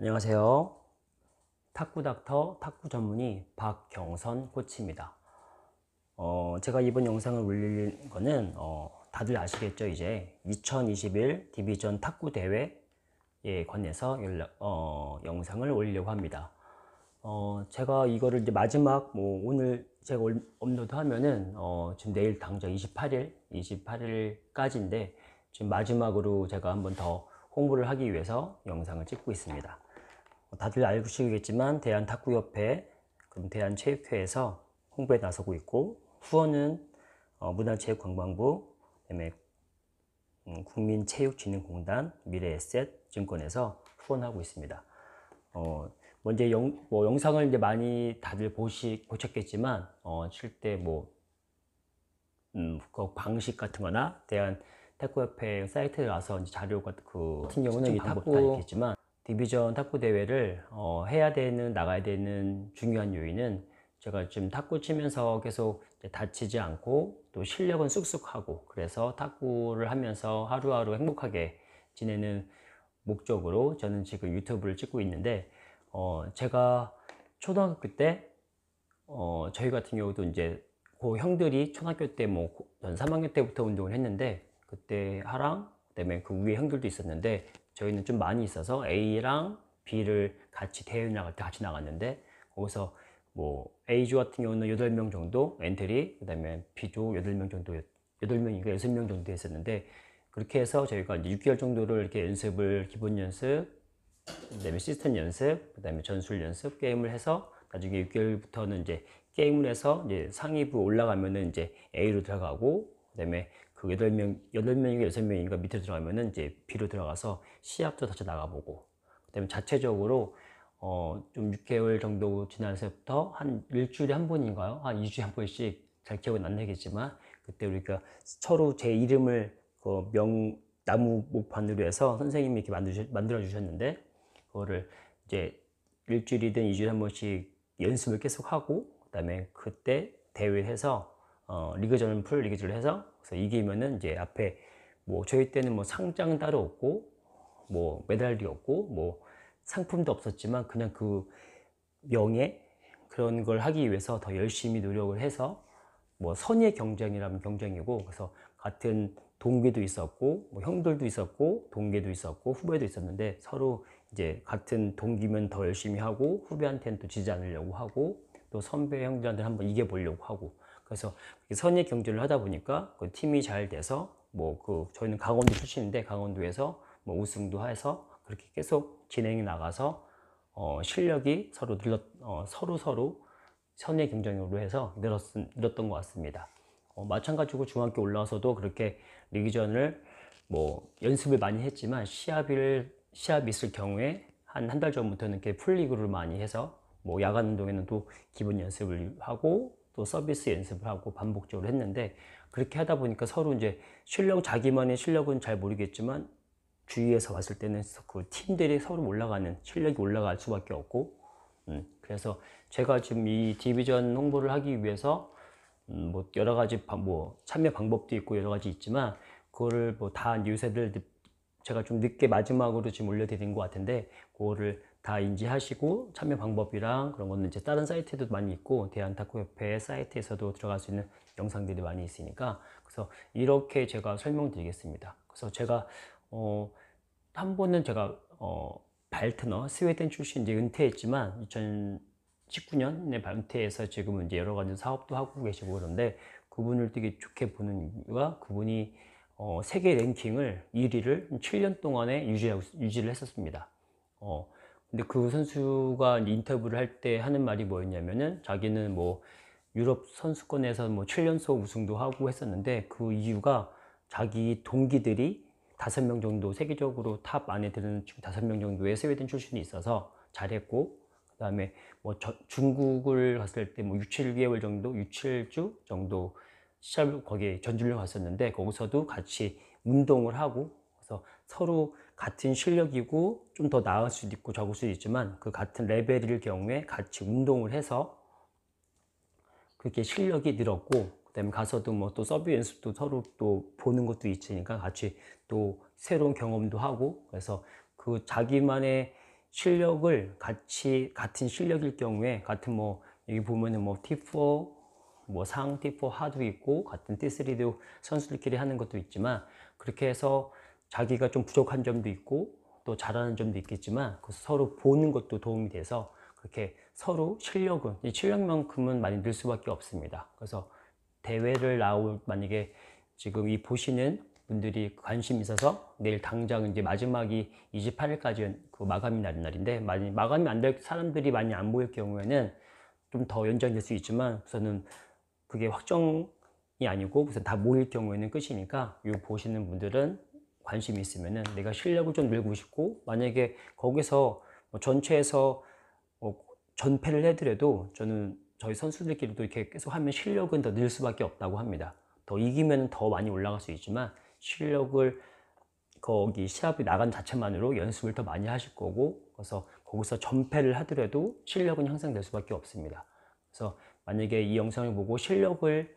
안녕하세요. 탁구닥터 탁구 전문의 박경선 코치입니다. 제가 이번 영상을 올릴 거는 다들 아시겠죠? 이제 2021 디비전 탁구 대회에 관해서 영상을 올리려고 합니다. 제가 이거를 이제 마지막 오늘 제가 업로드 하면은 지금 내일 당장 28일까지인데 지금 마지막으로 제가 한번 더 홍보를 하기 위해서 영상을 찍고 있습니다. 다들 알고시겠지만 대한탁구협회, 그럼 대한체육회에서 홍보에 나서고 있고, 후원은 문화체육관광부, 그다음에 국민체육진흥공단, 미래에셋증권에서 후원하고 있습니다. 먼저 영상을 이제 많이 다들 보셨겠지만 실제 그 방식 같은 거나 대한탁구협회 사이트에 가서 이제 자료 같은 경우는 이 방법도 다 있겠지만 디비전 탁구 대회를 해야 되는, 나가야 되는 중요한 요인은 제가 지금 탁구 치면서 계속 다치지 않고 또 실력은 쑥쑥하고, 그래서 탁구를 하면서 하루하루 행복하게 지내는 목적으로 저는 지금 유튜브를 찍고 있는데, 제가 초등학교 때 저희 같은 경우도 이제 그 형들이 초등학교 때 전 3학년 때부터 운동을 했는데, 그때 하랑 그다음에 그 위에 형들도 있었는데 저희는 좀 많이 있어서 A랑 B를 같이 대회 나갈 때 같이 나갔는데, 거기서 A조 같은 경우는 8명 정도 엔트리, 그 다음에 B조 8명 정도, 8명인가 6명 정도 했었는데, 그렇게 해서 저희가 이제 6개월 정도를 이렇게 연습을, 기본 연습, 그 다음에 시스템 연습, 그 다음에 전술 연습, 게임을 해서 나중에 6개월부터는 이제 게임을 해서 이제 상위부 올라가면은 이제 A로 들어가고, 그 다음에 그 8명인가 6명인가 밑으로 들어가면은 이제 B로 들어가서 시합도 다시 나가보고, 그 다음에 자체적으로 좀 6개월 정도 지나서부터 한 일주일에 한 번인가요? 한 2주에 한 번씩, 잘 기억은 안 나겠지만, 그때 우리가 서로 제 이름을 그 나무 목판으로 해서 선생님이 이렇게 만들어 주셨는데, 그거를 이제 일주일이든 2주일에 한 번씩 연습을 계속 하고, 그 다음에 그때 대회해서 리그전, 풀 리그전을 해서, 그래서 이기면은 이제 앞에 저희 때는 상장 따로 없고 메달도 없고 상품도 없었지만, 그냥 그 명예, 그런 걸 하기 위해서 더 열심히 노력을 해서 선의의 경쟁이라면 경쟁이고, 그래서 같은 동기도 있었고 형들도 있었고 동기도 있었고 후배도 있었는데, 서로 이제 같은 동기면 더 열심히 하고, 후배한테는 또 지지 않으려고 하고, 또 선배 형들한테 한번 이겨보려고 하고, 그래서 선의 경쟁을 하다 보니까 그 팀이 잘 돼서 저희는 강원도 출신인데 강원도에서 우승도 해서 그렇게 계속 진행이 나가서 실력이 서로 선의 경쟁으로 해서 늘었던 것 같습니다. 마찬가지로 중학교 올라와서도 그렇게 리그전을 연습을 많이 했지만, 시합이 있을 경우에 한 달 전부터는 이렇게 풀리그를 많이 해서 야간 운동에는 또 기본 연습을 하고 또 서비스 연습을 하고 반복적으로 했는데, 그렇게 하다 보니까 서로 이제 자기만의 실력은 잘 모르겠지만 주위에서 봤을 때는 그 팀들이 서로 실력이 올라갈 수밖에 없고, 그래서 제가 지금 이 디비전 홍보를 하기 위해서 여러 가지 참여 방법도 있고 여러 가지 있지만, 그거를 다 요새들 제가 좀 늦게 마지막으로 지금 올려드린 것 같은데, 그거를 다 인지하시고 참여 방법이랑 그런 거는 이제 다른 사이트에도 많이 있고, 대한탁구협회 사이트에서도 들어갈 수 있는 영상들이 많이 있으니까, 그래서 이렇게 제가 설명드리겠습니다. 그래서 제가 한 번은 제가 발트너 스웨덴 출신 이제 은퇴했지만 2019년에 은퇴해서 지금은 이제 여러 가지 사업도 하고 계시고, 그런데 그분을 되게 좋게 보는 이유가, 그분이 세계 랭킹을 1위를 7년 동안에 유지를 했었습니다. 근데 그 선수가 인터뷰를 할 때 하는 말이 뭐였냐면은, 자기는 유럽 선수권에서 7연속 우승도 하고 했었는데, 그 이유가 자기 동기들이 5명 정도, 세계적으로 탑 안에 드는 5명 정도의 스웨덴 출신이 있어서 잘했고, 그 다음에 중국을 갔을 때 6, 7개월 정도, 6, 7주 정도 시합을 거기에 전주를 갔었는데, 거기서도 같이 운동을 하고, 그래서 서로 같은 실력이고 좀 더 나을 수도 있고 적을 수도 있지만, 그 같은 레벨일 경우에 같이 운동을 해서 그렇게 실력이 늘었고, 그 다음에 가서도 또 서브 연습도 서로 또 보는 것도 있으니까 같이 또 새로운 경험도 하고, 그래서 그 자기만의 실력을 같은 실력일 경우에 같은 뭐 여기 보면은 뭐 T4 뭐 상 T4 하도 있고 같은 T3도 선수들끼리 하는 것도 있지만 그렇게 해서 자기가 좀 부족한 점도 있고 또 잘하는 점도 있겠지만 서로 보는 것도 도움이 돼서 그렇게 서로 실력만큼은 많이 늘 수밖에 없습니다. 그래서 대회를 만약에 지금 이 보시는 분들이 관심 있어서 내일 당장 이제 마지막이 28일까지 그 마감이 나는 날인데 마감이 안 될 사람들이 많이 안 보일 경우에는 좀 더 연장될 수 있지만 우선은 그게 확정이 아니고 우선 다 모일 경우에는 끝이니까 이 보시는 분들은 관심이 있으면은 내가 실력을 좀 늘고 싶고 만약에 거기서 뭐 전체에서 전패를 해더라도 저는 저희 선수들끼리도 이렇게 계속 하면 실력은 더 늘 수밖에 없다고 합니다. 더 이기면 더 많이 올라갈 수 있지만 실력을 거기 시합이 나간 자체만으로 연습을 더 많이 하실 거고 그래서 거기서 전패를 하더라도 실력은 향상될 수밖에 없습니다. 그래서 만약에 이 영상을 보고 실력을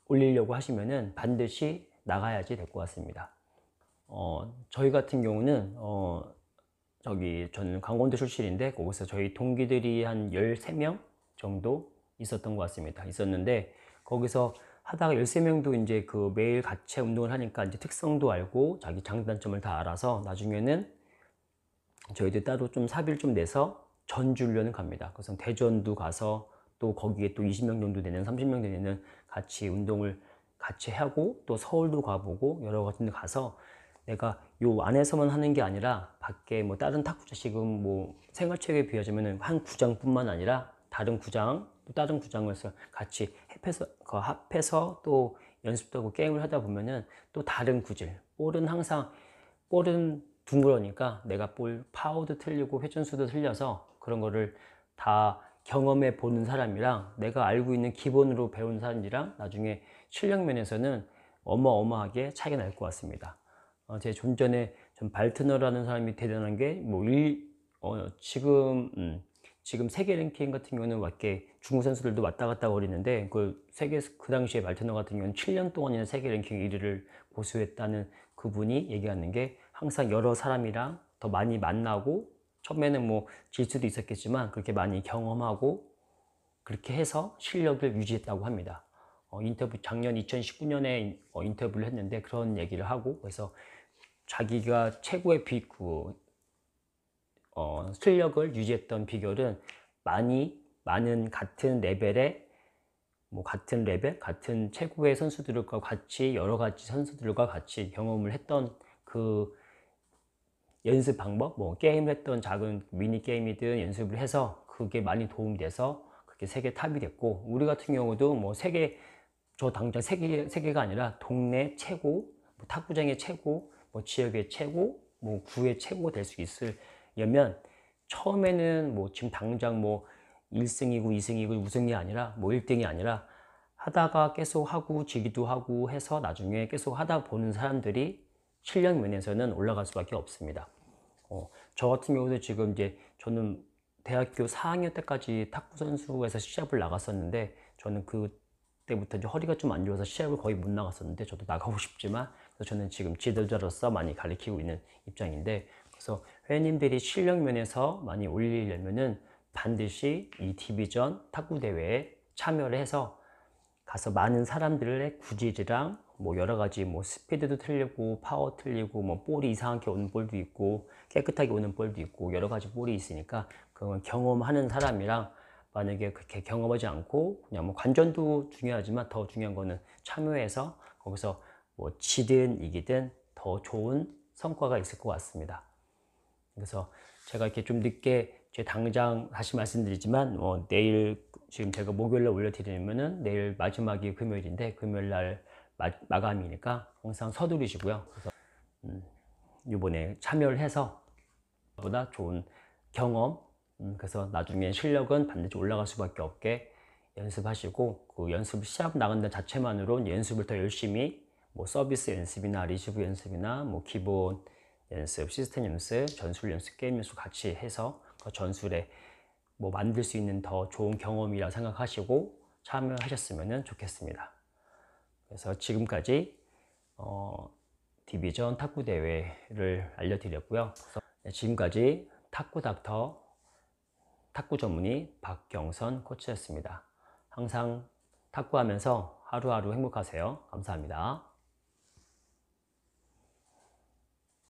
올리려고 하시면은 반드시 나가야지 될 것 같습니다. 저희 같은 경우는 저는 강원도 출신인데 거기서 저희 동기들이 한 13명 정도 있었던 것 같습니다. 있었는데 거기서 하다가 13명도 이제 그 매일 같이 운동을 하니까 이제 특성도 알고 자기 장단점을 다 알아서 나중에는 저희들 따로 좀 사비를 좀 내서 전주 훈련을 갑니다. 그래서 대전도 가서 또 거기에 또 20명 정도 되는 30명 되는 같이 운동을 같이 하고 또 서울도 가보고 여러 가지 데 가서 내가 요 안에서만 하는 게 아니라 밖에 뭐 다른 탁구장 지금 뭐 생활체육에 비하자면 한 구장뿐만 아니라 다른 구장 또 다른 구장에서 같이 합해서 또 연습도 하고 게임을 하다 보면은 또 다른 구질 볼은 둥그러니까 내가 볼 파워도 틀리고 회전수도 틀려서 그런 거를 다 경험해 보는 사람이랑 내가 알고 있는 기본으로 배운 사람이랑 나중에 실력 면에서는 어마어마하게 차이가 날 것 같습니다. 제 존전에 전 발트너라는 사람이 대단한 게 지금 세계 랭킹 같은 경우는 맞게 중국 선수들도 왔다 갔다 거리는데 그 당시에 발트너 같은 경우는 7년 동안이나 세계 랭킹 1위를 고수했다는 그분이 얘기하는 게 항상 여러 사람이랑 더 많이 만나고 처음에는 뭐 질 수도 있었겠지만 그렇게 많이 경험하고 그렇게 해서 실력을 유지했다고 합니다. 작년 2019년에 인터뷰를 했는데 그런 얘기를 하고 그래서 자기가 최고의 실력을 유지했던 비결은 많은 같은 레벨의 같은 최고의 선수들과 같이 여러 가지 선수들과 같이 경험을 했던 그 연습 방법, 뭐 게임을 했던 작은 미니 게임이든 연습을 해서 그게 많이 도움이 돼서 그렇게 세계 탑이 됐고 우리 같은 경우도 뭐 저 당장 세계가 아니라 동네 최고, 뭐 탁구장의 최고, 뭐 지역의 최고, 뭐 구의 최고 될 수 있으려면 처음에는 뭐 지금 당장 뭐 1승이고 2승이고 우승이 아니라 뭐 1등이 아니라 하다가 계속 하고 지기도 하고 해서 나중에 계속 하다 보는 사람들이 실력 면에서는 올라갈 수밖에 없습니다. 저 같은 경우도 지금 이제 저는 대학교 4학년 때까지 탁구 선수에서 시합을 나갔었는데 저는 그때부터 이제 허리가 좀 안 좋아서 시합을 거의 못 나갔었는데 저도 나가고 싶지만 그래서 저는 지금 지도자로서 많이 가르치고 있는 입장인데 그래서 회원님들이 실력 면에서 많이 올리려면은 반드시 이 디비전 탁구 대회에 참여를 해서 가서 많은 사람들의 구질이랑 뭐 여러 가지 뭐 스피드도 틀리고 파워 틀리고 뭐 볼이 이상하게 오는 볼도 있고 깨끗하게 오는 볼도 있고 여러 가지 볼이 있으니까 그건 경험하는 사람이랑 만약에 그렇게 경험하지 않고 그냥 뭐 관전도 중요하지만 더 중요한 거는 참여해서 거기서 뭐 지든 이기든 더 좋은 성과가 있을 것 같습니다. 그래서 제가 이렇게 좀 늦게 당장 다시 말씀드리지만 내일 지금 제가 목요일날 올려드리면은 내일 마지막이 금요일인데 금요일날 마감이니까 항상 서두르시고요. 그래서 이번에 참여를 해서 보다 좋은 경험 그래서 나중에 실력은 반드시 올라갈 수밖에 없게 연습하시고 그 연습 시합 나간다는 자체만으로 연습을 더 열심히 뭐 서비스 연습이나 리시브 연습이나 뭐 기본 연습, 시스템 연습, 전술 연습, 게임 연습 같이 해서 그 전술에 뭐 만들 수 있는 더 좋은 경험이라 생각하시고 참여하셨으면 좋겠습니다. 그래서 지금까지 디비전 탁구 대회를 알려드렸고요. 네, 지금까지 탁구 닥터 탁구 전문의 박경선 코치였습니다. 항상 탁구하면서 하루하루 행복하세요. 감사합니다.